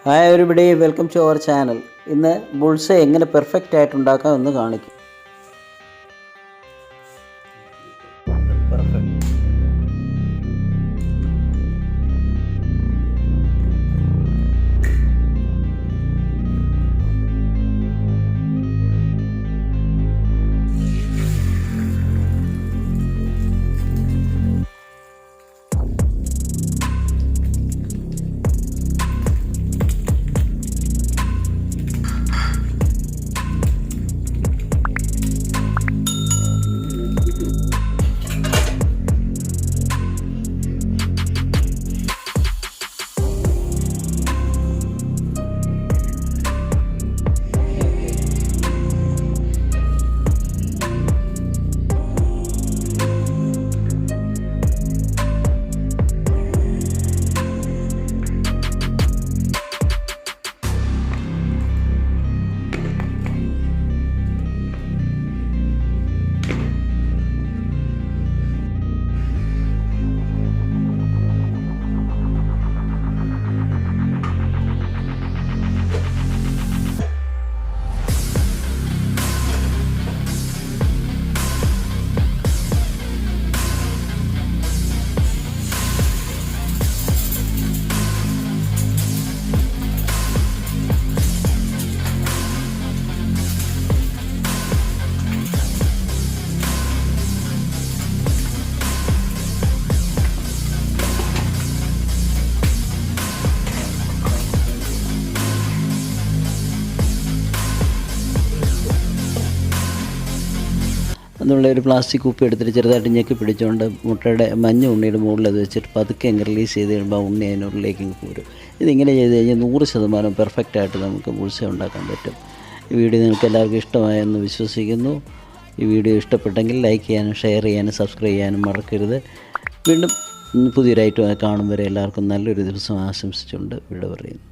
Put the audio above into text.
Hi everybody, welcome to our channel. ഇന്ന് bullseye എങ്ങനെ perfect ആയിട്ട് ഉണ്ടാക്കാം എന്ന് കാണിക്കും. എന്നുള്ള ഒരു പ്ലാസ്റ്റിക് കുപ്പി എടുത്തിട്ട് ചെറുതായിട്ട് ഞെക്കി പിടിച്ചുകൊണ്ട് മുട്ടയുടെ മഞ്ഞ ഉണ്ണിയുടെ മുകളിൽ അത് വെച്ചിട്ട് പതുക്കെ അങ്ങ് റിലീസ് ചെയ്ത് കഴിയുമ്പോൾ ആ ഉണ്ണി അതിനുള്ളിലേക്ക് പോരും. ഇതിങ്ങനെ ചെയ്ത് കഴിഞ്ഞാൽ 100% പെർഫെക്റ്റായിട്ട് നമുക്ക് ബുൾസൈ ഉണ്ടാക്കാൻ പറ്റും. ഈ വീഡിയോ നിങ്ങൾക്ക് എല്ലാവർക്കും ഇഷ്ടമായെന്ന് വിശ്വസിക്കുന്നു. ഈ വീഡിയോ ഇഷ്ടപ്പെട്ടെങ്കിൽ ലൈക്ക് ചെയ്യാനും ഷെയർ ചെയ്യാനും സബ്സ്ക്രൈബ് ചെയ്യാനും മറക്കരുത്. വീണ്ടും പുതിയൊരു ഐറ്റമായി കാണും വരെ എല്ലാവർക്കും നല്ലൊരു ദിവസം ആശംസിച്ചുകൊണ്ട് വിട പറയുന്നു.